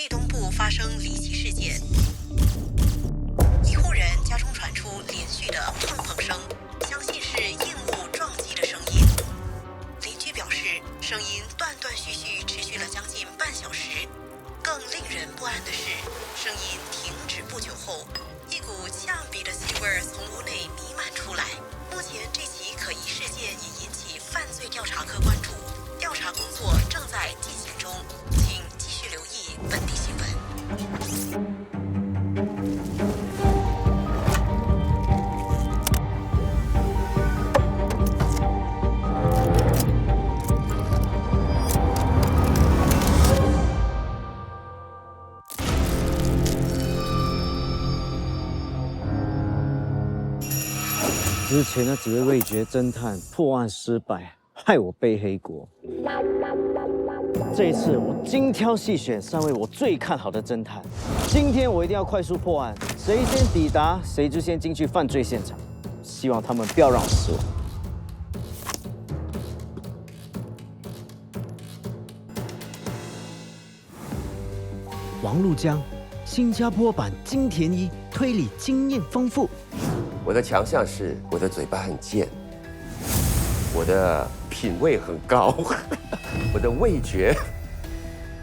内东部发生离奇事件，一户人家中传出连续的砰砰声，相信是硬物撞击的声音。邻居表示，声音断断续续持续了将近半小时。更令人不安的是，声音停止不久后，一股呛鼻的气味从屋内弥漫出来。目前这起可疑事件已引起犯罪调查科关注，调查工作正在进行中，请继续留意本地新闻。之前那几位味觉侦探破案失败，害我背黑锅。这一次我精挑细选3位我最看好的侦探，今天我一定要快速破案，谁先抵达，谁就先进去犯罪现场。希望他们不要让我失望。王璐江，新加坡版金田一，推理经验丰富。我的强项是我的嘴巴很贱，我的品味很高，我的味觉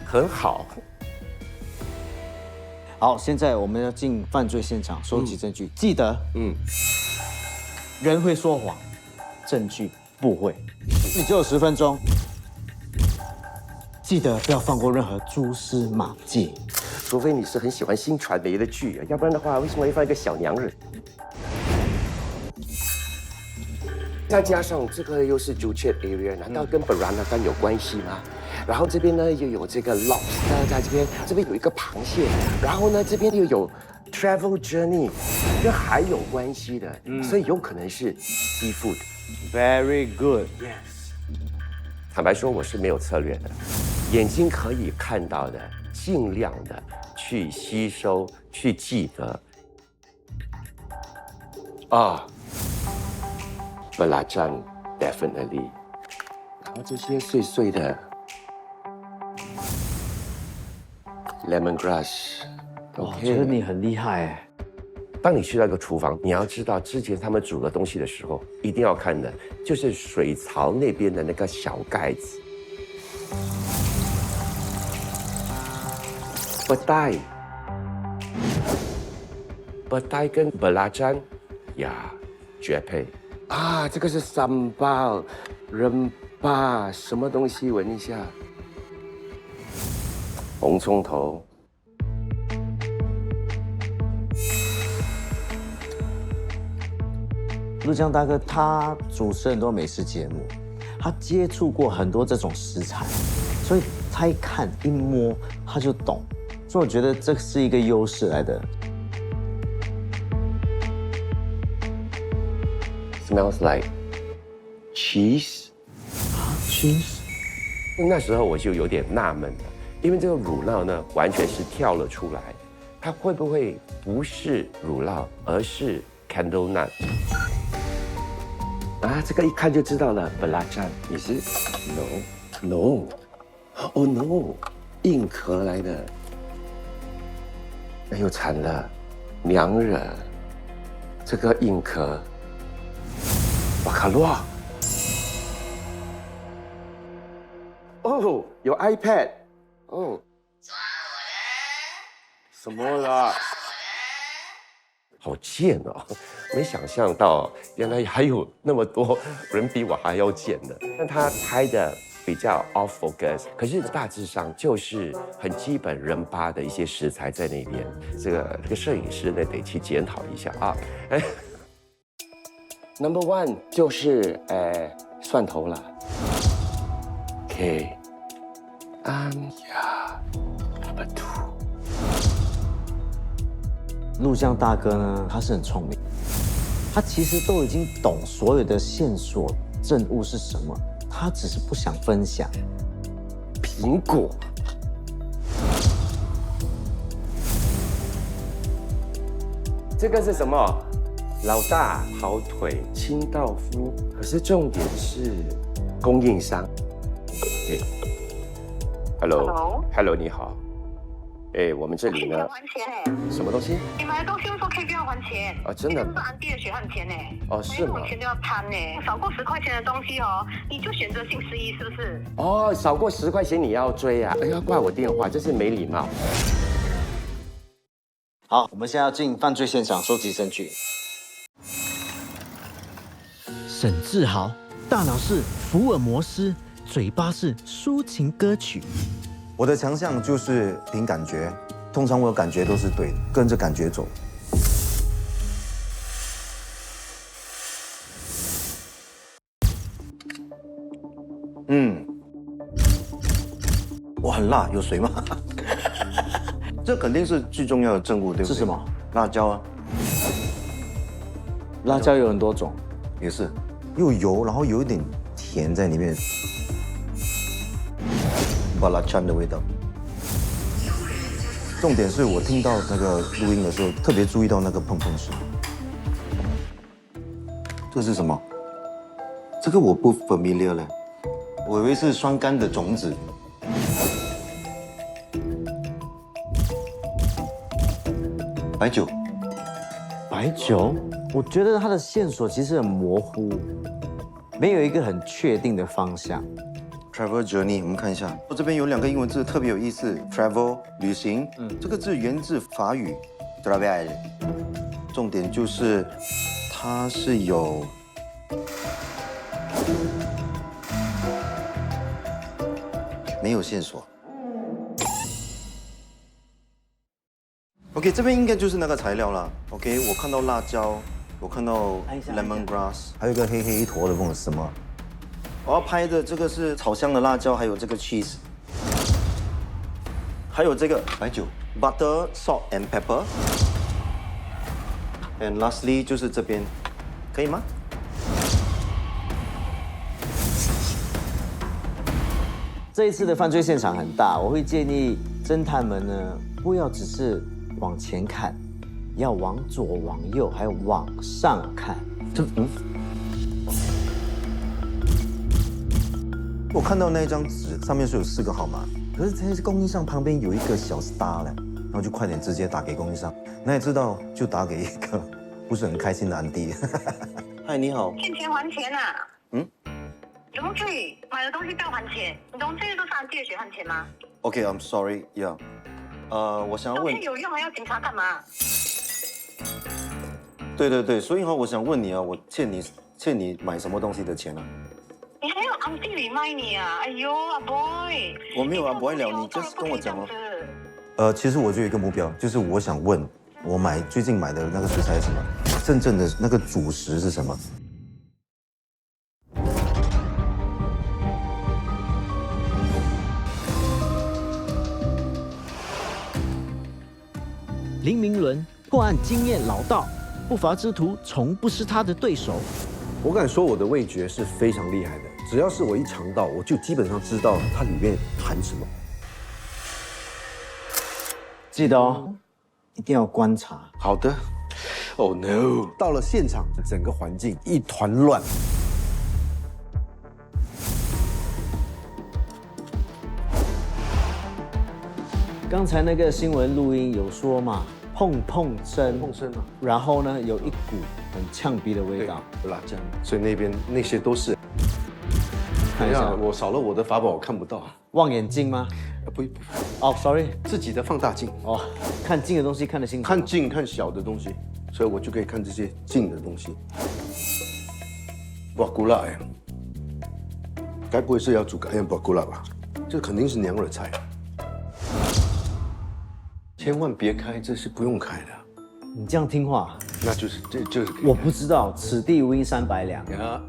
很好。好，现在我们要进犯罪现场收集证据，记得，人会说谎，证据不会。你只有10分钟，记得不要放过任何蛛丝马迹。除非你是很喜欢新传媒的剧啊，要不然的话，为什么会放一个小娘惹？再加上这个又是 Joo-Chiat area， 难道跟 Peranakan 有关系吗？然后这边呢又有这个 lobster 在这边有一个螃蟹，然后呢这边又有 travel journey， 跟海有关系的，所以有可能是 seafood。Very good。Yes。坦白说，我是没有策略的，眼睛可以看到的，尽量的去吸收、去记得。Belacan definitely， 然后这些碎碎的 lemongrass， 我觉得你很厉害哎。当你去到一个厨房，你要知道之前他们煮的东西的时候，一定要看的就是水槽那边的那个小盖子。Petai跟 belacan 呀，绝配。这个是sambal rempah， 什么东西？闻一下，红葱头。陆江大哥他主持很多美食节目，他接触过很多这种食材，所以他一看一摸他就懂，所以我觉得这是一个优势来的。Smells like cheese。cheese。那时候我就有点纳闷了，因为这个乳酪呢完全是跳了出来，它会不会不是乳酪，而是 candle nut？ 这个一看就知道了 ，belacan， 你是 no， no， 硬壳来的，哎呦惨了，娘惹，这个硬壳。瓦卡洛，有 iPad， 什么啦？好贱哦！没想象到原来还有那么多人比我还要贱的。但他拍的比较 off focus， 可是大致上就是很基本人巴的一些食材在那边。这个摄影师呢得去检讨一下啊。Number 1就是蒜头了。OK， Number 2。陆江大哥呢，他是很聪明，他其实都已经懂所有的线索证物是什么，他只是不想分享。苹果。这个是什么？老大跑腿清道夫，可是重点是供应商。Hello， 你好。哎，我们这里呢，要还钱哎！什么东西？你买的东西为什么可以不要还钱？啊，真的这是安迪的血汗钱呢。哦，是吗？我钱都要摊呢，少过10块钱的东西哦，你就选择性失忆是不是？哦，少过10块钱你要追啊？哎呀，挂我电话，真是没礼貌。好，我们现在要进犯罪现场收集证据。沈志豪，大脑是福尔摩斯，嘴巴是抒情歌曲。我的强项就是凭感觉，通常我有感觉都是对的，跟着感觉走。我很辣，有水吗？这肯定是最重要的证物，对不对？是什么？辣椒啊，辣椒有很多种，也是，又油，然后有一点甜在里面，巴拉찬的味道。重点是我听到那个录音的时候，特别注意到那个砰砰声。这是什么？这个我不 familiar 了，我以为是酸柑的种子。白酒，白酒。我觉得它的线索其实很模糊，没有一个很确定的方向。Travel journey， 我们看一下，这边有2个英文字特别有意思 ，travel 旅行，这个字源自法语 travel， 重点就是它是有没有线索 ？OK， 这边应该就是那个材料了。OK， 我看到辣椒，我看到 lemongrass， 还有一个黑黑一坨的，问我什么？我要拍的这个是炒香的辣椒，还有这个 cheese， 还有这个白酒 butter salt and pepper，and lastly 就是这边，可以吗？这一次的犯罪现场很大，我会建议侦探们呢，不要只是往前看，要往左、往右，还有往上看。我看到那一张纸上面是有4个号码，可是在供应商旁边有一个小 star 嘞，然后就快点直接打给供应商。那也知道就打给一个不是很开心的安迪。嗨，你好。欠钱还钱啊！怎么可以买的东西不要还钱？你懂这些都是安迪的血汗钱吗？ OK，I'm sorry，yeah。我想要问，东西有用还要警察干嘛？对，所以我想问你啊，我欠你买什么东西的钱啊？你还要安迪里卖你啊？哎呦，阿 boy， 我没有啊，不会聊，你 just 跟我讲哦。哦。其实我就有一个目标，就是我想问，我最近买的那个食材是什么？真正的那个主食是什么？林明伦破案经验老道，不法之徒从不是他的对手。我敢说我的味觉是非常厉害的，只要是我一尝到，我就基本上知道它里面含什么。记得哦，一定要观察。好的。Oh no！ 到了现场，整个环境一团乱。刚才那个新闻录音有说嘛，碰声啊，然后呢有一股很呛鼻的味道，有辣椒，所以那边那些都是。看一下，我少了我的法宝，我看不到。望远镜吗？不，哦，sorry，自己的放大镜。哦，看近的东西看得清楚。看近看小的东西，所以我就可以看这些近的东西。哇，古辣呀！该不会是要煮干巴古辣吧？这肯定是娘惹菜。千万别开，这是不用开的。你这样听话，那就是就是我不知道，此地无银300两。呀。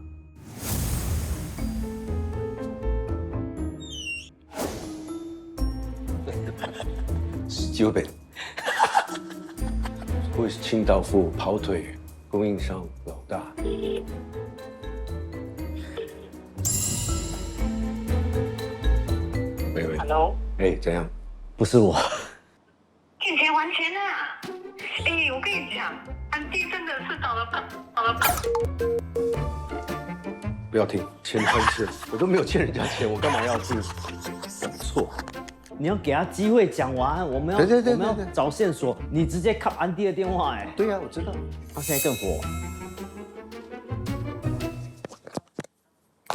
19本，会是清道夫跑腿，供应商老大。喂 Hello， 哎，怎样？不是我。欠钱还钱啊！哎，我跟你讲，安迪真的是找了笨。不要听，钱还是我都没有欠人家钱，我干嘛要去讲错？你要给他机会讲完，我们要对我们要找线索，你直接 cut 安迪的电话，哎，对呀、我知道。他现在更火。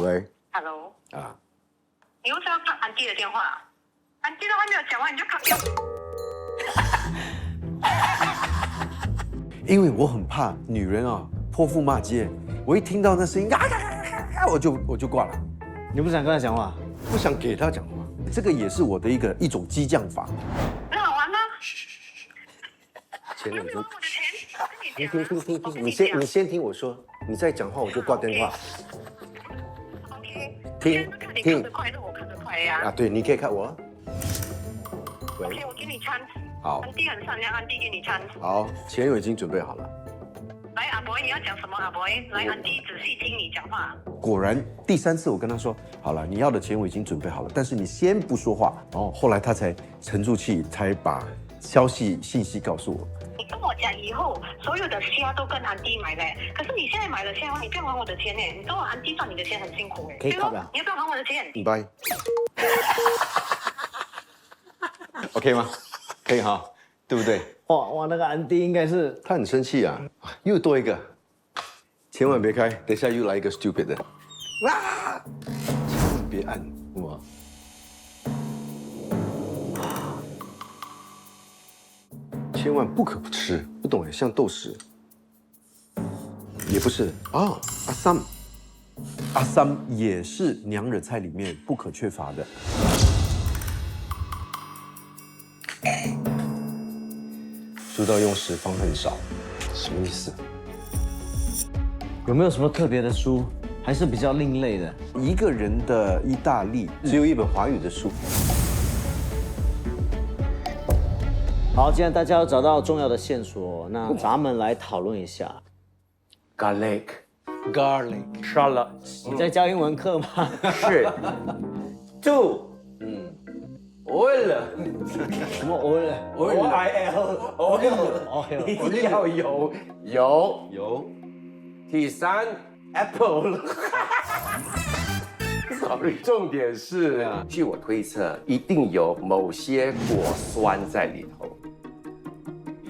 喂， Hello，啊，你为什么要看安迪的电话？安迪都还没有讲完你就看掉。因为我很怕女人啊泼妇骂街，我一听到那声音我就挂了，你不想跟他讲话？不想给他讲话。这个也是我的一种激将法。很好玩吗？前两天你有没有我的钱？我跟你讲啊我跟你先听我说，你再讲话我就挂电话。 OK，听现在是看你看得快，还是我看得快呀？啊，对，你可以看我。 OK，我给你 chance。好安迪很善良，安迪给你 chance。好，钱我已经准备好了。来，阿 boy，你要讲什么？阿 boy，来，安迪仔细听你讲话。果然，第3次我跟他说，好了，你要的钱我已经准备好了，但是你先不说话。哦，后来他才沉住气，才把信息告诉我。你跟我讲以后所有的虾都跟安迪买嘞，可是你现在买了虾，你不要还我的钱呢？你知道安迪赚你的钱很辛苦哎。可以对咯考了你要不要还我的钱？拜。OK 吗？可以哈，对不对？哇，那个安迪应该是他很生气啊，又多一个，千万别开，等一下又来一个 stupid 的，啊！千万别按，哇！千万不可不吃，不懂哎，像豆豉，也不是哦，阿三也是娘惹菜里面不可缺乏的。知道用时方恨少，什么意思？有没有什么特别的书，还是比较另类的？一个人的意大利只有一本华语的书。好，既然大家要找到重要的线索，那咱们来讨论一下。 garlic Garlic， 你在教英文课吗？是 two oil 什么 oil oil 一定要有油。第3 apple。sorry， 重点是，据我推测，一定有某些果酸在里头。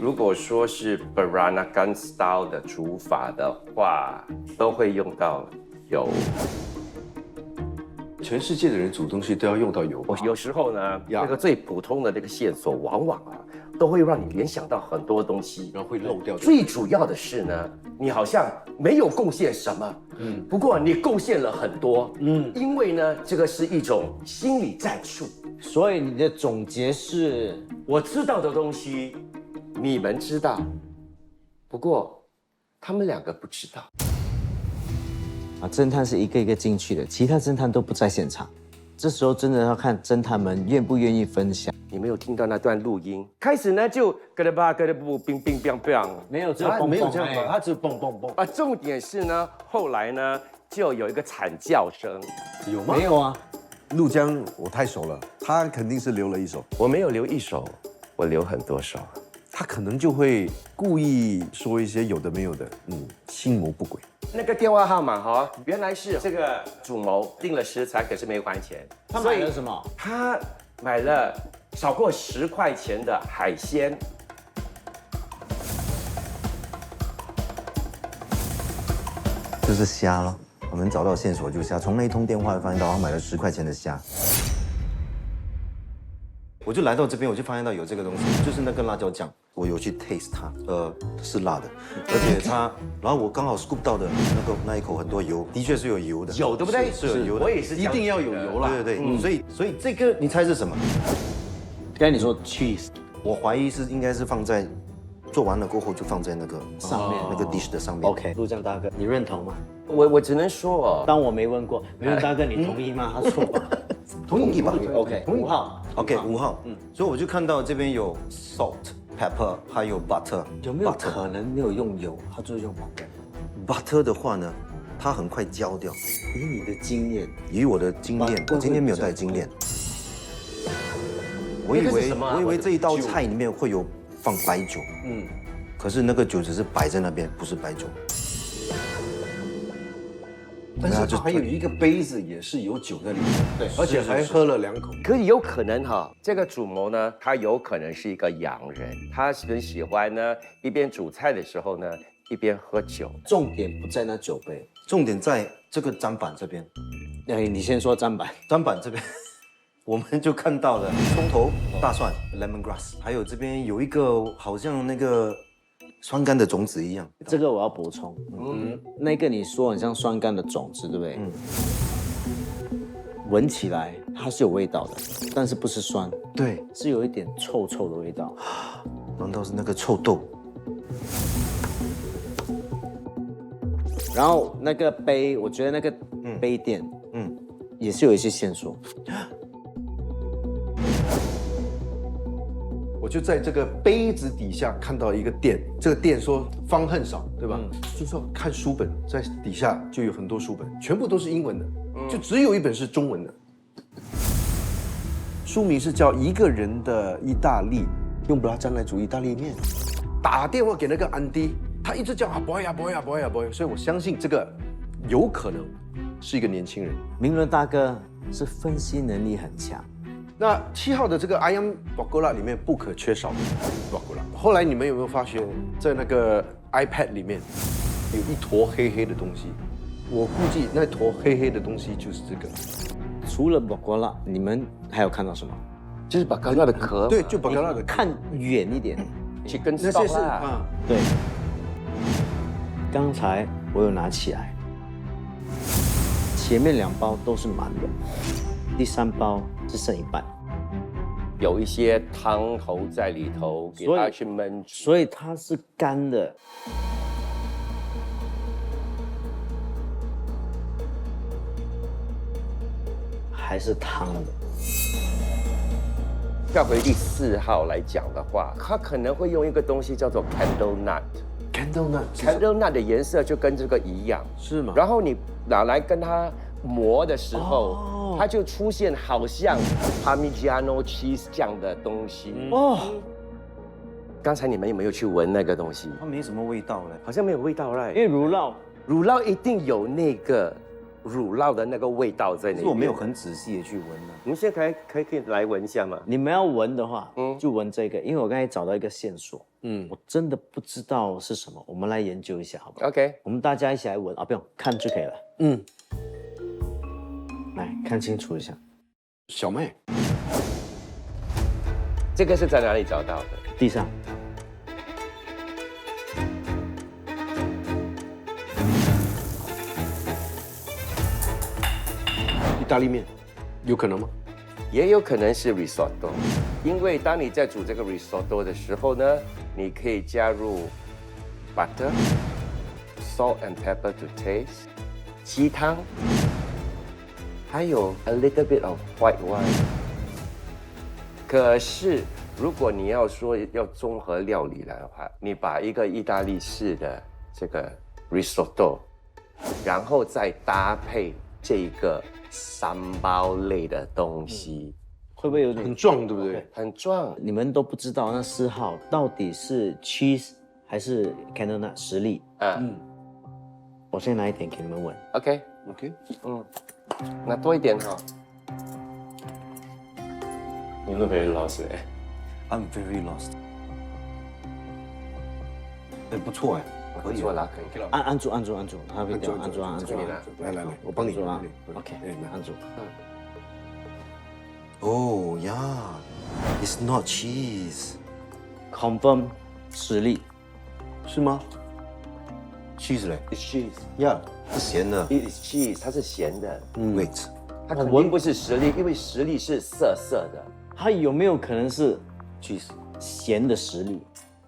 如果说是 Peranakan style 的煮法的话，都会用到油。全世界的人煮东西都要用到油吧？有时候呢，那个最普通的这个线索，往往都会让你联想到很多东西，然后会漏掉。最主要的是呢，你好像没有贡献什么，不过你贡献了很多，因为呢，这个是一种心理战术。所以你的总结是，我知道的东西，你们知道，不过他们2个不知道。啊，侦探是一个一个进去的，其他侦探都不在现场。这时候真的要看侦探们愿不愿意分享。你没有听到那段录音？开始呢就咯噔吧咯噔不冰冰冰冰，没有，只有蹦没有蹦哎这样吧？他只有蹦蹦蹦。啊，重点是呢，后来呢就有一个惨叫声。有吗？没有啊。陆江我太熟了，他肯定是留了一手，我没有留一手，我留很多手。他可能就会故意说一些有的没有的，心谋不轨。那个电话号码哈，原来是这个主谋订了食材，可是没还钱。他买了什么？他买了少过10块钱的海鲜。就是虾咯。我们找到线索就是虾，从那一通电话发现到他买了10块钱的虾。我就来到这边，我就发现到有这个东西，就是那个辣椒酱，我有去 taste 它，是辣的，而且它，然后我刚好 scoop 到的那一口很多油，的确是有油的，有对不对？是有油的，我也是这样一定要有油啦。对对对，所以这个你猜是什么？刚才你说 cheese 我怀疑是应该是放在做完了过后就放在那个上面那个 dish 的上面。 ，OK，陆江大哥，你认同吗？我只能说哦，当我没问过，没问大哥你同意吗？他说同意吧 OK， 5号 OK 5号，所以我就看到这边有 salt、pepper， 还有 butter。有没有可能没有用油，他就是用 butter 的话呢，它很快焦掉。以你的经验，以我的经验，我今天没有带精炼。我以为这一道菜里面会有放白酒，可是那个酒只是摆在那边，不是白酒。但是它还有一个杯子也是有酒在里面，对，而且还喝了2口。可有可能哈，这个主谋呢，他有可能是一个洋人，他很喜欢呢一边煮菜的时候呢，一边喝酒。重点不在那酒杯，重点在这个砧板这边，哎，你先说砧板。砧板这边我们就看到了葱头、大蒜、lemongrass， 还有这边有一个好像那个酸柑的种子一样。这个我要补充，那个你说很像酸柑的种子，对不对？闻起来它是有味道的，但是不是酸，对，是有一点臭臭的味道。难道是那个臭豆？然后那个杯，我觉得那个杯垫，也是有一些线索。我就在这个杯子底下看到一个店，这个店说方恨少，对吧？就说看书本，在底下就有很多书本，全部都是英文的，就只有一本是中文的。书名是叫《一个人的意大利》，用布拉詹来煮意大利面。打电话给那个安迪，他一直叫啊 boy 啊 boy 啊 boy 啊 boy， 所以我相信这个有可能是一个年轻人。明伦大哥是分析能力很强。那7号的这个 Ayam Bagola 里面不可缺少的 Bagola。后来你们有没有发现，在那个 iPad 里面有一坨黑黑的东西？我估计那坨黑黑的东西就是这个。除了 Bagola， 你们还有看到什么？就是把刚刚的壳，对，就 Bagola 的看远一点。去跟那些是啊，对。刚才我有拿起来，前面2包都是满的，第3包是剩一半，有一些汤头在里头，给它去焖煮。所以它是干的。还是汤的。跳回第4号来讲的话，它可能会用一个东西叫做 candle nut。candle nut 的颜色就跟这个一样，是吗？然后你拿来跟它磨的时候，它就出现好像 Parmigiano cheese 这样的东西。刚才你们有没有去闻那个东西？它没什么味道嘞，好像没有味道嘞，因为乳酪一定有那个乳酪的那个味道在里面。可是我没有很仔细的去闻呢。我们现在可以来闻一下吗？你们要闻的话，就闻这个，因为我刚才找到一个线索，我真的不知道是什么，我们来研究一下，好不好 ？OK， 我们大家一起来闻啊，不用看就可以了。来看清楚一下，小麦，这个是在哪里找到的？地上。意大利面，有可能吗？也有可能是 risotto， 因为当你在煮这个 risotto 的时候呢，你可以加入 butter、salt and pepper to taste， 鸡汤，还有 a little bit of white wine。可是如果你要说要综合料理来的话，你把一个意大利式的这个 risotto， 然后再搭配这个3包类的东西，会不会有点很壮，对不对？很壮。你们都不知道那4号到底是 cheese 还是 candle nut 实力。我先拿一点给你们闻。OK， 拿多一点哈。你会不会老水 I'm very lost。哎，不错哎，可以。不错啦，可以。按住，它会掉，按住。来，我帮你按住啊。OK， 按住。Oh yeah, it's not cheese. Confirm 实力是吗？ cheese 嘞 It's cheese， ？Yeah， 是咸的。 It is cheese， 它是咸的。Wait， 它肯定不是实力，因为实力是涩的。它有没有可能是 cheese， 咸的实力？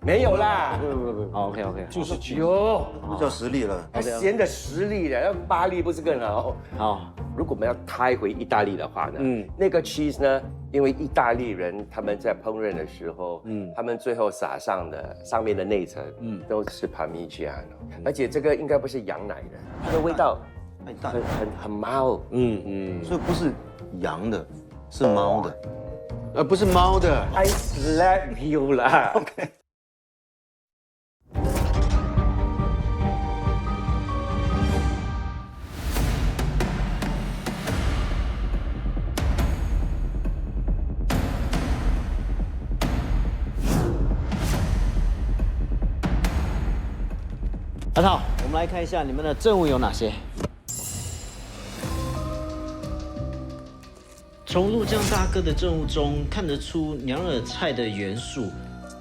没有啦，不， OK， 就是 cheese。有不叫实力了。咸的实力的，那巴黎不是更好？好，如果我们要开回意大利的话呢，那个 cheese 呢，因为意大利人他们在烹饪的时候，他们最后撒上面的内层，都是 Parmigiano，而且这个应该不是羊奶的，它的味道太淡，很猫，所以不是羊的，是猫的，不是猫的。I slap you 啦。OK。阿涛，我们来看一下你们的证物有哪些。从陆江大哥的证物中看得出娘惹菜的元素。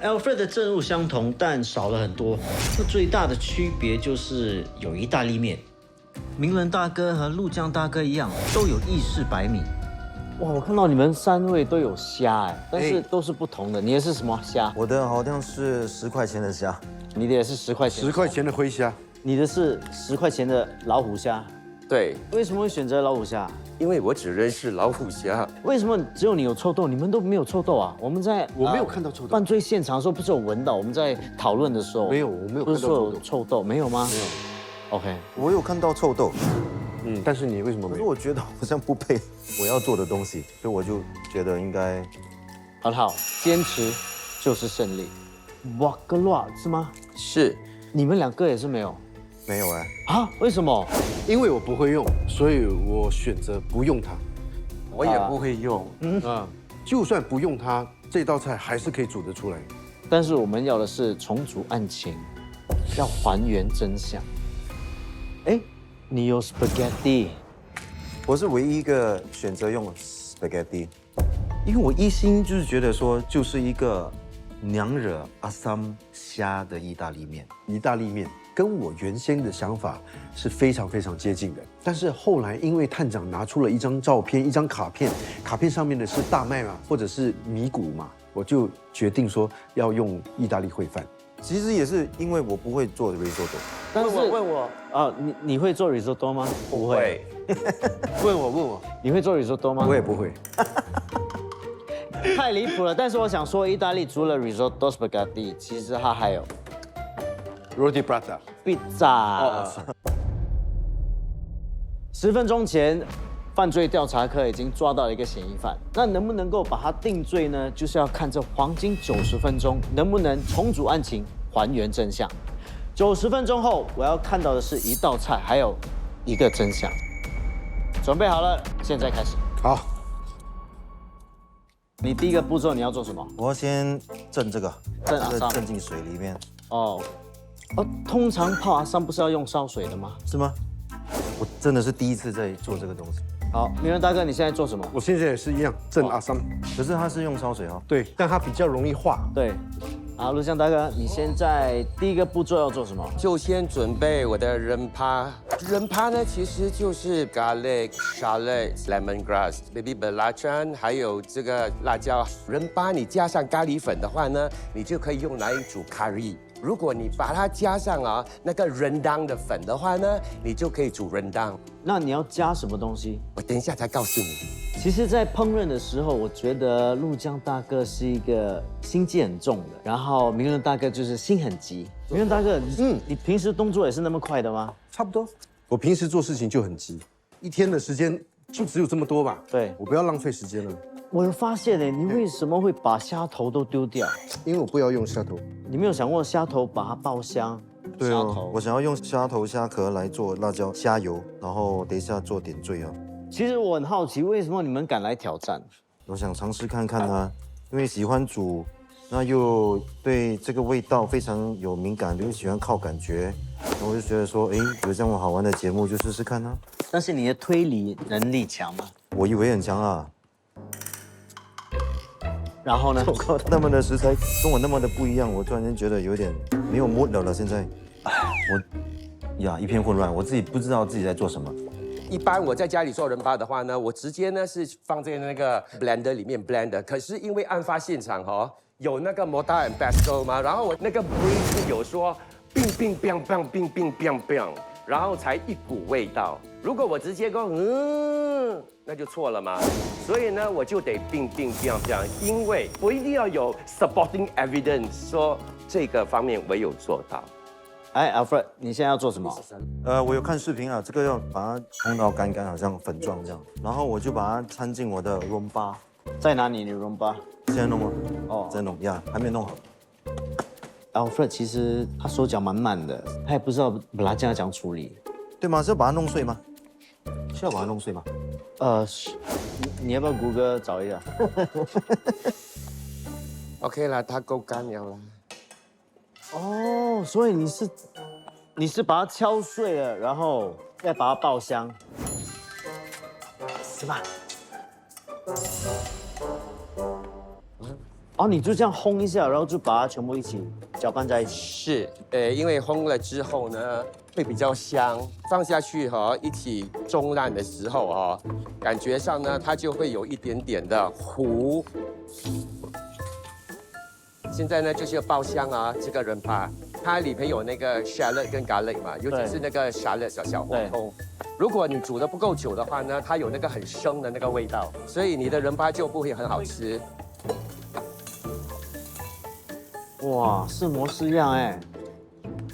Alfred 的证物相同，但少了很多。那最大的区别就是有意大利面。明伦大哥和陆江大哥一样，都有意式白米。哇，我看到你们3位都有虾哎，但是都是不同的。你的是什么虾？我的好像是10块钱的虾，你的也是10块钱。10块钱的灰虾，你的是10块钱的老虎虾。对，为什么会选择老虎虾？因为我只认识老虎虾。为什么只有你有臭豆，你们都没有臭豆啊？我们在我没有看到臭豆犯罪现场的时候不是有闻到？我们在讨论的时候没有，我没有不是说有看到臭豆。臭豆，没有吗？没有。 OK，我有看到臭豆，但是你为什么没有？可是我觉得好像不配我要做的东西，所以我就觉得应该很好，坚持就是胜利。哇个乱是吗？是，你们2个也是没有没有哎。啊？为什么？因为我不会用，所以我选择不用它。我也不会用。就算不用它，这道菜还是可以煮得出来。但是我们要的是重组案情，要还原真相。哎，你有 spaghetti， 我是唯一一个选择用 spaghetti， 因为我一心就是觉得说就是一个娘惹阿桑虾的意大利面。意大利面跟我原先的想法是非常非常接近的，但是后来因为探长拿出了一张照片、一张卡片，卡片上面的是大麦嘛，或者是米谷嘛，我就决定说要用意大利烩饭。其实也是因为我不会做 risotto， 但是问我啊，你会做 risotto 吗？不会。问我，你会做 risotto 吗？我也不会。太离谱了。但是我想说，意大利除了 risotto spaghetti， 其实它还有 Roti prata。 pizza。10分钟前，犯罪调查科已经抓到了一个嫌疑犯，那能不能够把他定罪呢？就是要看这黄金90分钟能不能重组案情，还原真相。90分钟后，我要看到的是一道菜，还有一个真相。准备好了，现在开始。好，你第一个步骤你要做什么？我要先蒸这个，蒸阿桑蒸进水里面，哦，通常泡阿桑不是要用烧水的吗？是吗？我真的是第一次在做这个东西，好，明仁大哥，你现在做什么？我现在也是一样蒸阿桑，可是它是用烧水哦。对，但它比较容易化。对，好，陆香大哥，你现在第一个步骤要做什么？就先准备我的人趴。人趴呢，其实就是 garlic、shallot、lemongrass、baby belacan， 还有这个辣椒。人趴你加上咖喱粉的话呢，你就可以用来煮 curry。如果你把它加上那个rendang的粉的话呢，你就可以煮 rendang。那你要加什么东西？我等一下才告诉你。其实，在烹饪的时候，我觉得陆江大哥是一个心机很重的，然后明仁大哥就是心很急。明仁大哥，你平时动作也是那么快的吗？差不多。我平时做事情就很急，一天的时间就只有这么多吧。对，我不要浪费时间了。我有发现你为什么会把虾头都丢掉？因为我不要用虾头。你没有想过虾头把它爆香？对虾头，我想要用虾头、虾壳来做辣椒、虾油，然后等一下做点缀哦。其实我很好奇，为什么你们敢来挑战？我想尝试看看啊，因为喜欢煮，那又对这个味道非常有敏感，又喜欢靠感觉，然后我就觉得说，哎，有这样好玩的节目就试试看啊。但是你的推理能力强吗？我以为很强啊，然后呢？我靠，他们的食材跟我那么的不一样，我突然间觉得有点没有 mood 了。现在，一片混乱，我自己不知道自己在做什么。一般我在家里做人趴的话呢，我直接呢是放在那个 blender 里面 blend。可是因为案发现场有那个 mortar and pestle 嘛，然后我那个 breeze 有说冰冰冰冰冰冰冰冰，然后才一股味道。如果我直接说那就错了嘛。所以呢，我就得冰冰冰冰，因为我一定要有 supporting evidence 说这个方面我有做到。哎 ，Alfred， 你现在要做什么？我有看视频啊，这个要把它烘到干干，好像粉状这样，然后我就把它掺进我的 rumba。在哪里？你 rumba？现在弄吗？哦，在弄呀，还没弄好。Alfred 其实他手脚蛮慢的，他也不知道把它这样讲处理。对吗？是要把它弄碎吗？需要把它弄碎吗？是你要不要谷歌找一下？OK 啦，它够干了啦。哦，所以你是你是把它敲碎了，然后再把它爆香，是吧？哦，你就这样烘一下，然后就把它全部一起搅拌在一起。是，因为烘了之后呢，会比较香，放下去一起中烂的时候感觉上呢，它就会有一点点的糊。现在呢，就是要爆香这个人吧，它里面有那个 shallot 跟 garlic 嘛，尤其是那个 shallot 小黄葱。如果你煮得不够久的话呢，它有那个很生的那个味道，所以你的人吧就不会很好吃。哇，是模式样哎！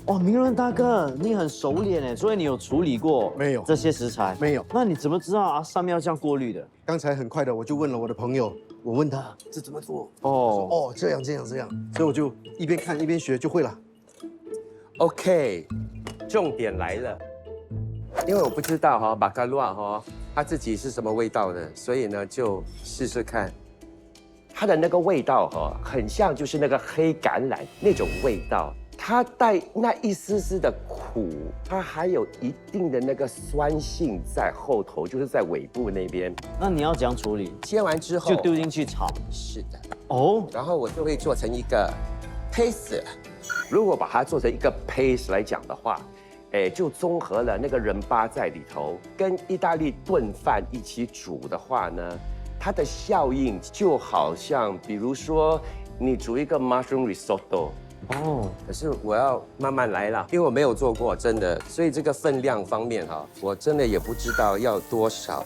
哇，明伦大哥，你很熟练哎，所以你有处理过没有这些食材？没有。那你怎么知道上面要这样过滤的？刚才很快的我就问了我的朋友，我问他这怎么做？哦，这样，所以我就一边看一边学就会了。OK， 重点来了，因为我不知道巴卡洛它自己是什么味道的，所以呢就试试看。它的那个味道很像就是那个黑橄榄那种味道，它带那一丝丝的苦，它还有一定的那个酸性在后头，就是在尾部那边。那你要怎样处理？切完之后就丢进去炒。是的。哦，然后我就会做成一个 paste。如果把它做成一个 paste 来讲的话，就综合了那个仁巴在里头，跟意大利炖饭一起煮的话呢，它的效应就好像，比如说你煮一个 mushroom risotto。哦，可是我要慢慢来啦，因为我没有做过，真的，所以这个分量方面我真的也不知道要多少。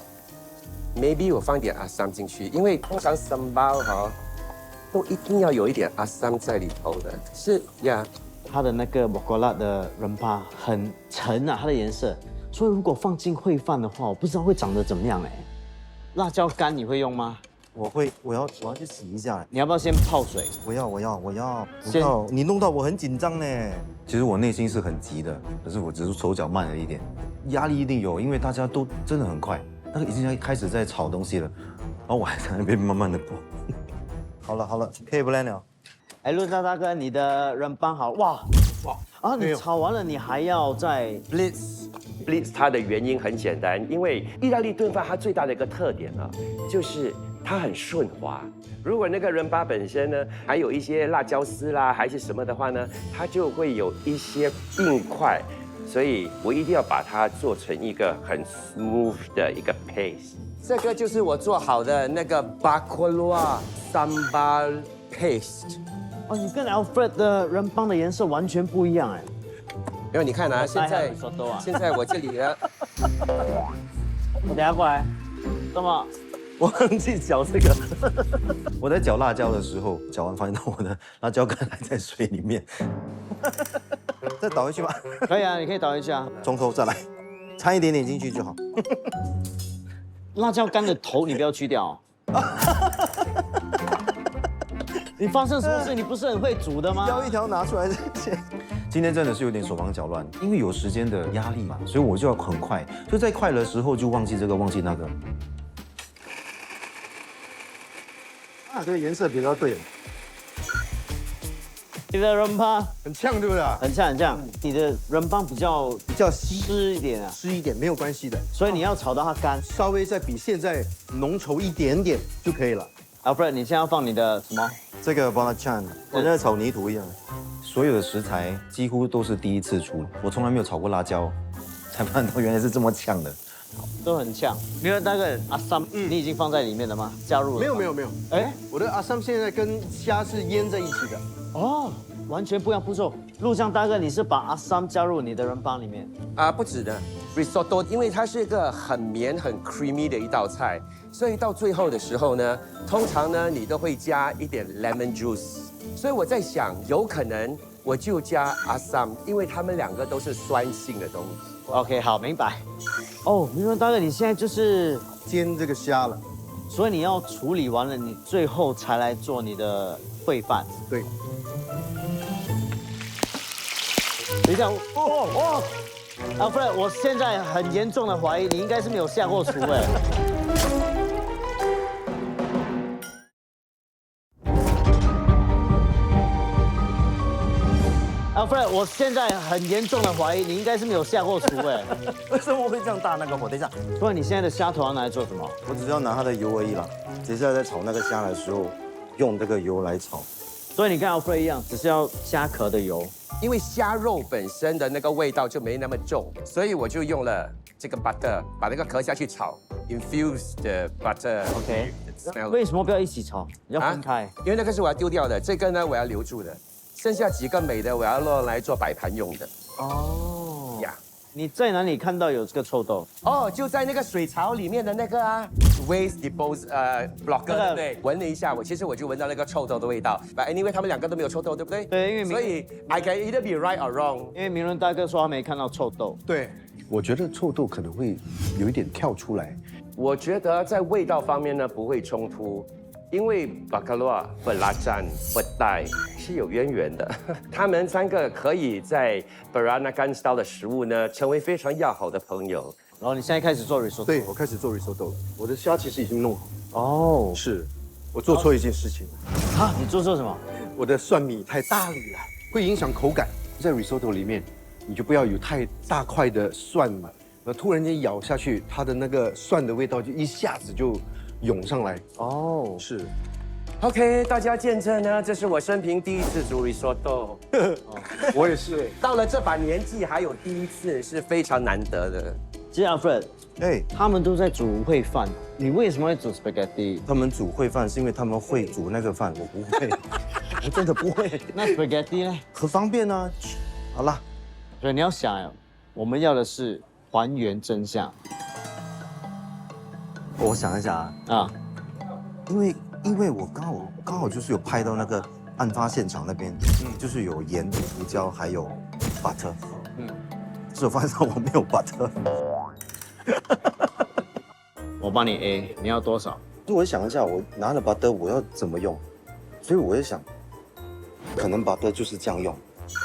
Maybe 我放一点阿萨姆进去，因为通常sambal都一定要有一点阿萨姆在里头的。是呀，它的那个 Bogolat 的仁巴很沉啊，它的颜色，所以如果放进烩饭的话，我不知道会长得怎么样哎。辣椒干你会用吗？我要去洗一下。你要不要先泡水？我要。你弄到我很紧张呢。其实我内心是很急的，可是我只是手脚慢了一点，压力一定有，因为大家都真的很快，那个已经开始在炒东西了，然后我还在那边慢慢的剥。好了，可以不来了。哎，陆大哥，你的仁巴好哇啊！你炒完了，你还要再 blitz 它的原因很简单，因为意大利炖饭它最大的一个特点就是它很顺滑。如果那个仁巴本身呢，还有一些辣椒丝啦，还是什么的话呢，它就会有一些硬块，所以我一定要把它做成一个很 smooth 的一个 paste。这个就是我做好的那个 Bacoa Sambal Paste。哦，你跟 Alfred 的仁巴的颜色完全不一样哎。因为你看现在我这里呢，我等下过来，怎么？我忘记搅这个。我在搅辣椒的时候，搅完发现到我的辣椒干还在水里面。再倒回去吧。可以啊，你可以倒一下。从头再来，掺一点点进去就好。辣椒干的头你不要去掉。你发生什么事？你不是很会煮的吗？挑一条拿出来。今天真的是有点手忙脚乱，因为有时间的压力嘛，所以我就要很快，就在快的时候就忘记这个忘记那个。这个颜色比较对。你的仁巴很呛，对不对？很呛。你的仁巴比较湿一点啊，湿一点没有关系的，所以你要炒到它干，稍微再比现在浓稠一点点就可以了。Alfred， 你现在要放你的什么？这个 Bonachan， 我在炒泥土一样。所有的食材几乎都是第一次出，我从来没有炒过辣椒，才发现到原来是这么呛的。都很呛。没有那个阿萨姆，你已经放在里面了吗？加入了？没有。哎，我的阿萨姆现在跟虾是腌在一起的。哦，完全不一样步骤。陆江大哥，你是把阿萨姆加入你的仁巴里面？不止的 risotto， 因为它是一个很绵很 creamy 的一道菜，所以到最后的时候呢，通常呢你都会加一点 lemon juice。所以我在想，有可能我就加阿萨姆，因为他们两个都是酸性的东西。OK， 好，明白。哦，明伦大哥，你现在就是煎这个虾了，所以你要处理完了，你最后才来做你的烩饭。对。等一下，Alfred， 我现在很严重的怀疑你应该是没有下过厨哎。Alfred，我现在很严重的怀疑你应该是没有下过厨哎，为什么会这样大那个火？等一下，不然你现在的虾头要拿来做什么？我只是要拿它的油而已啦。接下来在炒那个虾的时候，用这个油来炒。所以你跟 Alfred 一样，只是要虾壳的油。因为虾肉本身的那个味道就没那么重，所以我就用了这个 butter， 把那个壳下去炒 ，infused butter。OK。为什么不要一起炒？要分开。因为那个是我要丢掉的，这个呢我要留住的，剩下几个美的我要弄来做摆盘用的。哦。呀。你在哪里看到有这个臭豆？哦，就在那个水槽里面的那个啊 ，waste blocker， 对不对？闻了一下，其实我就闻到那个臭豆的味道。But anyway， 他们两个都没有臭豆，对不对？对，因为所以 I can either be right or wrong。因为明伦大哥说他没看到臭豆。对，我觉得臭豆可能会有一点跳出来。我觉得在味道方面呢不会冲突。因为巴卡罗、belacan、petai 是有渊源的，他们三个可以在 Peranakan style 的食物呢成为非常要好的朋友。然后你现在开始做 risotto？ 对，我开始做 risotto， 我的虾其实已经弄好。哦，是，我做错一件事情了。啊，你做错什么？我的蒜米太大粒了，会影响口感。在 risotto 里面，你就不要有太大块的蒜嘛，突然间咬下去，它的那个蒜的味道就一下子就涌上来。哦，是。OK， 大家见证呢，这是我生平第一次煮 risotto。我也是。到了这把年纪还有第一次，是非常难得的。其实 Alfred，他们都在煮烩饭，你为什么会煮 spaghetti？ 他们煮烩饭是因为他们会煮那个饭，我不会，我真的不会。那 spaghetti 呢？很方便啊。好啦，所以你要想，我们要的是还原真相。我想一想啊，因为我刚好就是有拍到那个案发现场那边，就是有盐、胡椒还有 butter， 只有发现我没有 butter。我帮你 A， 你要多少？我想一下，我拿了 butter 我要怎么用，所以我也想，可能 butter 就是这样用。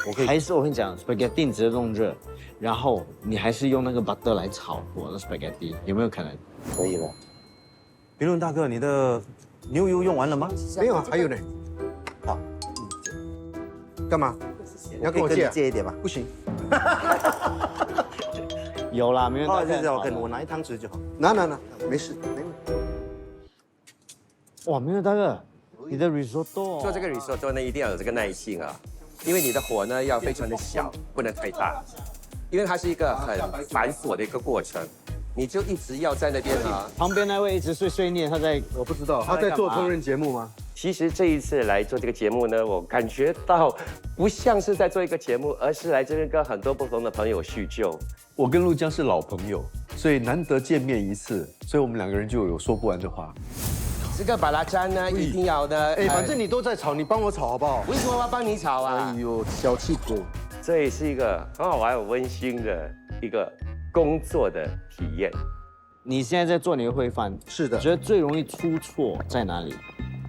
我可以还是我跟你讲 ，spaghetti 直接弄热，然后你还是用那个 butter 来炒我的 spaghetti， 有没有可能？可以了。评论大哥，你的牛油用完了吗？没有啊，还有呢。好，干嘛？你要跟我借？借一点吧。不行。有啦，没有。哦，谢谢，我拿一汤匙就好。拿，没事，没问题。哇，没有大哥，你的 risotto 做这个 risotto 呢，一定要有这个耐性啊，因为你的火呢要非常的小，不能太大，因为它是一个很繁琐的一个过程。你就一直要在那边啊。旁边那位一直碎碎念，他在，我不知道他在做烹饪节目吗？其实这一次来做这个节目呢，我感觉到不像是在做一个节目，而是来这边跟很多不同的朋友叙旧。我跟陆江是老朋友，所以难得见面一次，所以我们两个人就有说不完的话。这个巴拉詹呢，一定要的。反正你都在炒，你帮我炒好不好？为什么我要帮你炒啊？哎呦，小气鬼！这也是一个很好玩、很温馨的一个工作的体验。你现在在做你的烩饭，是的，觉得最容易出错在哪里？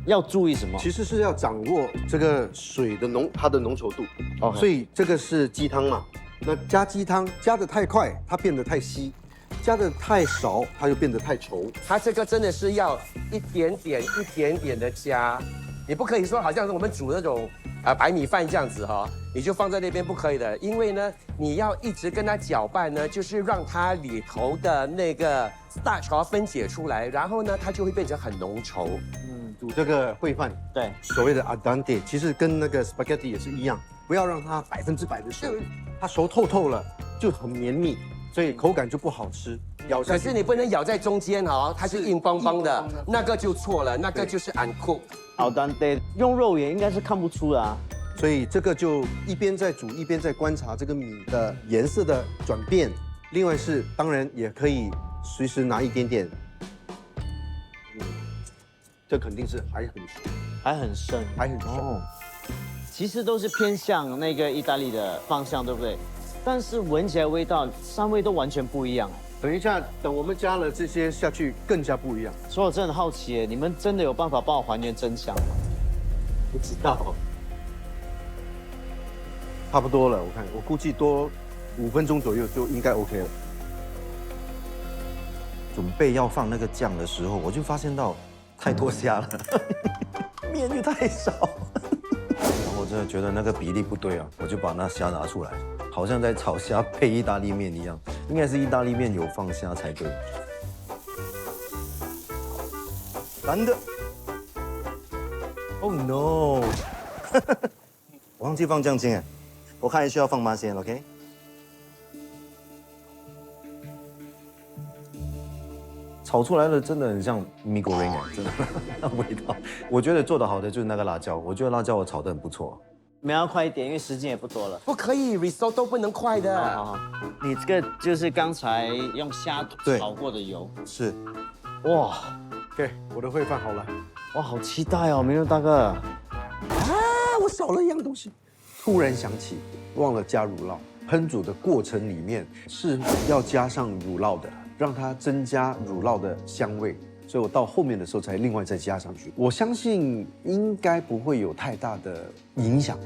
要注意什么？其实是要掌握这个水的它的浓稠度。哦，所以这个是鸡汤嘛？那加鸡汤加得太快，它变得太稀；加得太少，它就变得太稠。它这个真的是要一点点的加，你不可以说好像是我们煮那种白米饭这样子哈，你就放在那边不可以的，因为呢，你要一直跟它搅拌呢，就是让它里头的那个starch分解出来，然后呢，它就会变成很浓稠。煮这个烩饭，对，所谓的 al dente， 其实跟那个 spaghetti 也是一样，不要让它100%的熟，它熟透了就很绵密，所以口感就不好吃。咬下去，可是你不能咬在中间哈，它是硬邦邦的，那个就错了，那个就是 uncooked。al dente 用肉眼应该是看不出的啊。所以这个就一边在煮，一边在观察这个米的颜色的转变。另外是，当然也可以随时拿一点点，这肯定是还很熟，还很深，还很熟。哦，其实都是偏向那个意大利的方向，对不对？但是闻起来味道，三味都完全不一样。等一下，等我们加了这些下去，更加不一样。所以我真的很好奇，你们真的有办法帮我还原真相吗？不知道，差不多了。我估计多5分钟左右就应该 OK 了。准备要放那个酱的时候，我就发现到太多虾了，面就太少。然后这真的觉得那个比例不对啊，我就把那虾拿出来，好像在炒虾配意大利面一样，应该是意大利面有放虾才对。蓝的。Oh no！ 我忘记放酱青哎，我看需要放吗先 ，OK？ 炒出来的真的很像米果仁哎，真的那味道。我觉得做得好的就是那个辣椒，我觉得辣椒我炒得很不错。你们要快一点，因为时间也不多了。不可以，risotto 不能快的。好，你这个就是刚才用虾对炒过的油。是，哇 OK， 我的烩饭好了。哇，好期待哦，明路大哥。啊，我少了一样东西，突然想起忘了加乳酪。烹煮的过程里面是要加上乳酪的，让它增加乳酪的香味。所以我到后面的时候才另外再加上去。我相信应该不会有太大的影响。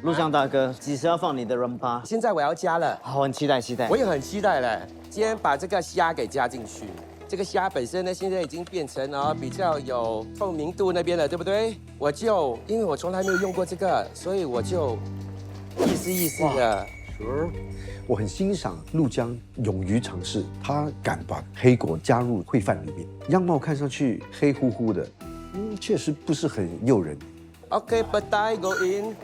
陆江大哥，几时要放你的 rumba？现在我要加了，好，很期待，期待。我也很期待了。今天把这个虾给加进去，这个虾本身呢，现在已经变成了比较有透明度那边了，对不对？我就因为我从来没有用过这个，所以我就意思意思的。我很欣赏陆江勇于尝试，他敢把黑果加入烩饭里面，样貌看上去黑乎乎的，确实不是很诱人。OK，but I go in。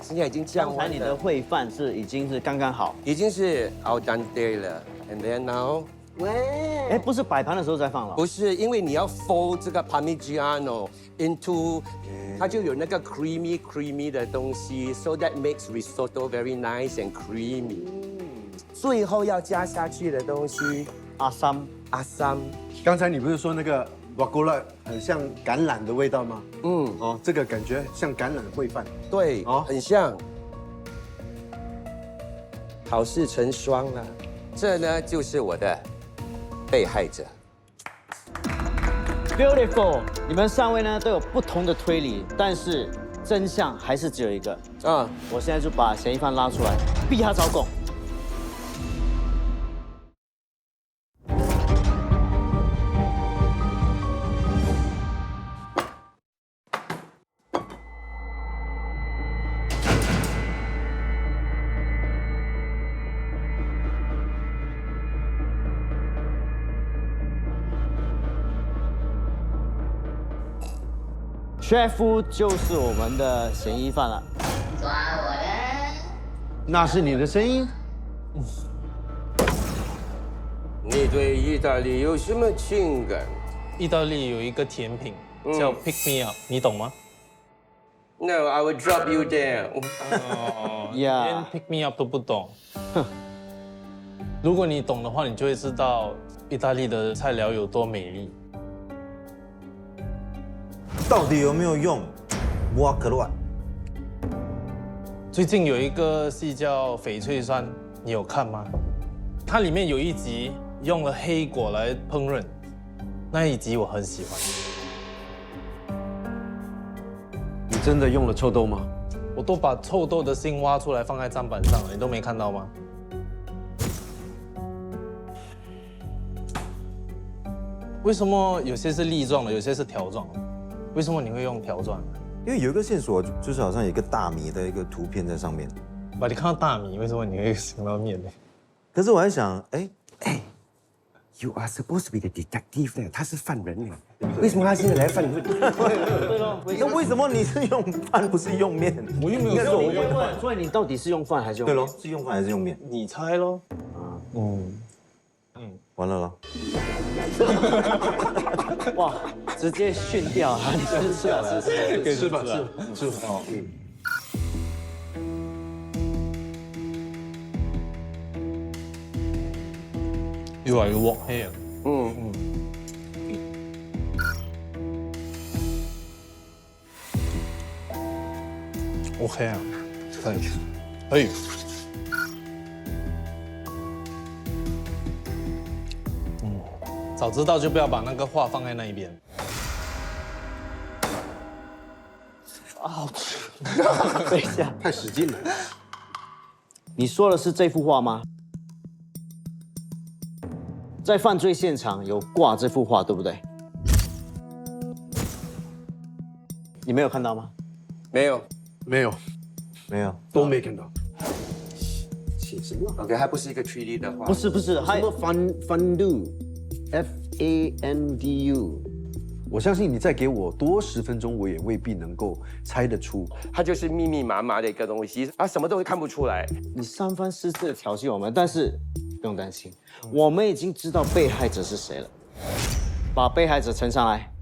现在已经降刚才温了，你的烩饭已经是刚刚好。已经是 al dente 了 ，and then now， 哎，不是摆盘的时候再放了。不是因为你要 fold 这个 Parmigiano into， 它就有那个 creamy 的东西 ，so that makes risotto very nice and creamy。最后要加下去的东西，阿三，阿三，刚才你不是说那个瓦古拉很像橄榄的味道吗？嗯，哦，这个感觉像橄榄烩饭。对，哦很像。好事成双了，这呢就是我的被害者。 Beautiful， 你们三位呢都有不同的推理，但是真相还是只有一个。啊，我现在就把嫌疑犯拉出来，逼他招供。学夫就是我们的嫌疑犯了。那是你的声音？你对意大利有什么情感意大利有一个甜品叫 Pick Me Up，你懂吗？ ？No, I will drop you down。哦，呀连 Pick Me Up 都不懂。如果你懂的话，你就会知道意大利的菜肴有多美丽。到底有没有用？挖可乱。最近有一个戏叫《翡翠山》，你有看吗？它里面有一集用了黑果来烹饪，那一集我很喜欢。你真的用了臭豆吗？我都把臭豆的心挖出来放在砧板上了，你都没看到吗？为什么有些是粒状的，有些是条状的？为什么你会用条状的？因为有一个线索，就是好像有一个大米的一个图片在上面。把你看到大米，为什么你会想到面呢？可是我还想，哎， You are supposed to be the detective 呢，他是犯人呢，为什么他现在来犯人？对喽，那为什么你是用饭不是用面？我又没有应该是说我问的。所以你到底是用饭还是用？对喽，是用饭还是用面？你猜喽。完了咯。哇，直接训掉啊！你吃了，吃吧，吃吧。哦，You are walk here。OK 啊，可以。早知道就不要把那个画放在那一边。等一下，太使劲了。你说的是这幅画吗？在犯罪现场有挂这幅画，对不对？你没有看到吗？没有，没有，没有，都没看到。写什么？ OK， 还不是一个 3D 的话，不是，还什么 fandu，FANDU。我相信你再给我多10分钟，我也未必能够猜得出。它就是密密麻麻的一个东西啊，什么都看不出来。你三番四次的挑衅我们，但是不用担心，我们已经知道被害者是谁了。把被害者呈上来。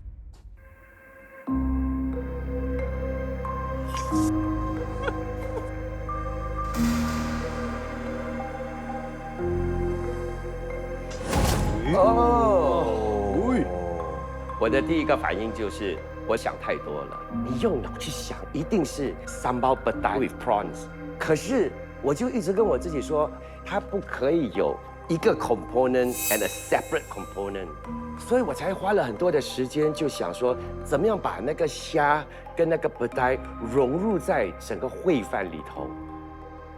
我的第一个反应就是我想太多了。你用脑去想，一定是 sambal petai with prawns。可是我就一直跟我自己说，它不可以有一个 component and a separate component。所以我才花了很多的时间，就想说怎么样把那个虾跟那个 petai 融入在整个烩饭里头。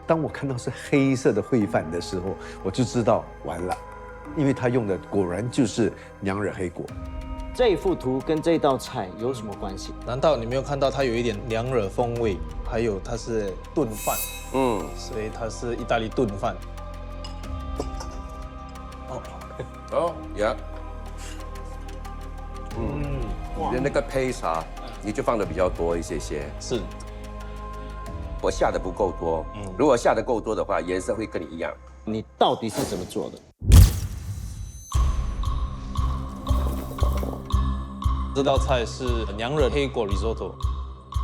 当我看到是黑色的烩饭的时候，我就知道完了，因为他用的果然就是娘惹黑果。这幅图跟这道菜有什么关系？难道你没有看到它有一点娘惹风味？还有它是炖饭，所以它是意大利炖饭。呀，你的那个 paste 啊，你就放的比较多一些。是，我下的不够多，如果下的够多的话，颜色会跟你一样。你到底是怎么做的？这道菜是娘惹黑果 risotto，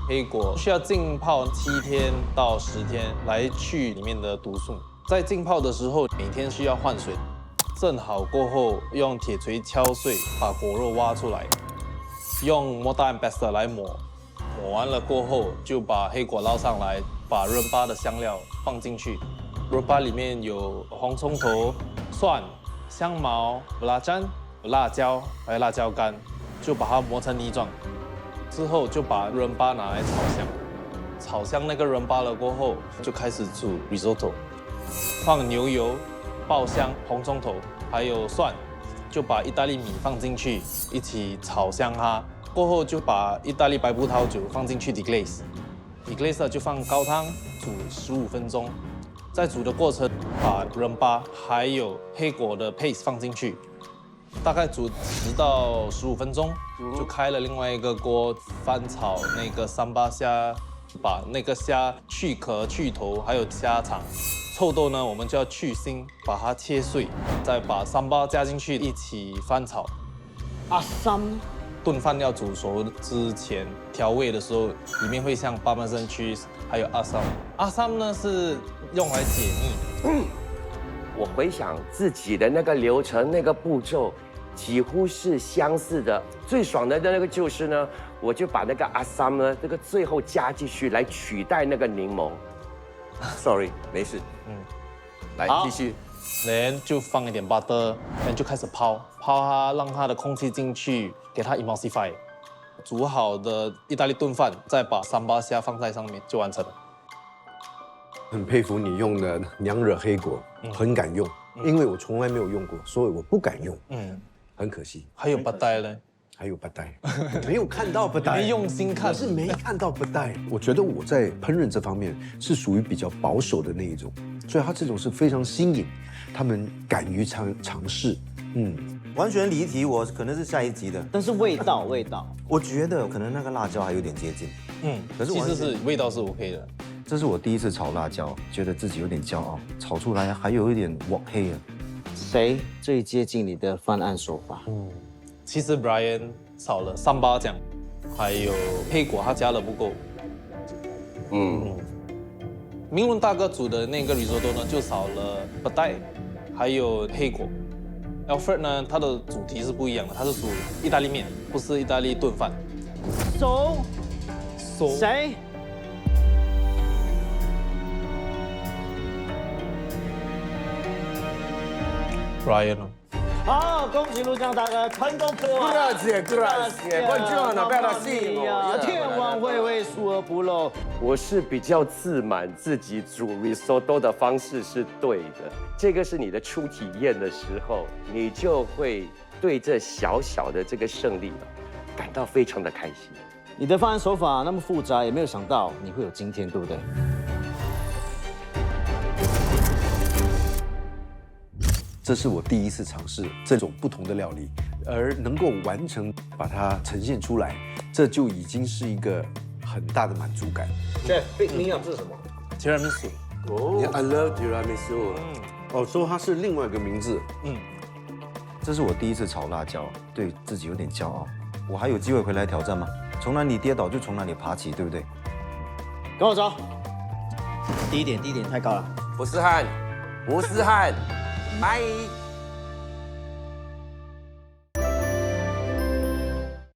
黑果需要浸泡7天到10天来去里面的毒素。在浸泡的时候，每天需要换水。蒸好过后，用铁锤敲碎，把果肉挖出来，用 mortar and pestle 来抹。抹完了过后，就把黑果捞上来，把润巴的香料放进去。润巴里面有红葱头、蒜、香茅、拉姜、辣椒，还有辣椒干。就把它磨成泥状，之后就把润巴拿来炒香，炒香那个润巴了过后，就开始煮 risotto， 放牛油、爆香、红葱头，还有蒜，就把意大利米放进去，一起炒香它。过后就把意大利白葡萄酒放进去 deglaze 就放高汤煮15分钟，在煮的过程把润巴还有黑果的 paste 放进去。大概煮10到15分钟，就开了另外一个锅翻炒那个三巴虾，把那个虾去壳、去头，还有虾肠。臭豆呢，我们就要去腥，把它切碎，再把三巴加进去一起翻炒。阿三炖饭要煮熟之前，调味的时候里面会像巴马森 cheese， 还有阿三。阿三呢是用来解腻的。我回想自己的那个流程、那个步骤，几乎是相似的。最爽的那个就是呢，我就把那个阿萨姆呢，这个最后加进去来取代那个柠檬。Sorry， 没事。来继续。然后就放一点 butter， 然后就开始泡它，让它的空气进去，给它 emulsify。煮好的意大利炖饭，再把三巴虾放在上面，就完成了。很佩服你用的娘惹黑果，很敢用，因为我从来没有用过，所以我不敢用。很可惜。还有巴带呢？还有巴带，没有看到巴带，没用心看，我是没看到巴带。我觉得我在烹饪这方面是属于比较保守的那一种，所以他这种是非常新颖，他们敢于尝试。完全离题，我可能是下一集的。但是味道，我觉得可能那个辣椒还有点接近。可是其实是味道是 OK 的。这是我第一次炒辣椒，觉得自己有点骄傲，炒出来还有一点鑊黑啊。谁最接近你的犯案手法？其实 Brian 少了三巴酱，还有黑果他加了不够。明伦大哥煮的那个 risotto 呢，就少了巴带，还有黑果。Alfred 呢，他的主题是不一样的，他是煮意大利面，不是意大利炖饭。谁？ Brian 哦。好，恭喜陆江大哥成功破案。Buongiorno，贝拉西莫。天网恢恢，疏而不漏。我是比较自满自己煮 risotto 的方式是对的，这个是你的初体验的时候，你就会对这小小的这个胜利感到非常的开心。你的犯案手法那么复杂，也没有想到你会有今天，对不对？这是我第一次尝试这种不同的料理，而能够完成把它呈现出来，这就已经是一个很大的满足感。Chef，Big Mia 是什么？提拉米苏。哦 ，I love tiramisu。哦，说它是另外一个名字。这是我第一次炒辣椒，对自己有点骄傲。我还有机会回来挑战吗？从哪里跌倒就从哪里爬起，对不对？跟我走。低一点太高了。不是汉，不是汉，拜。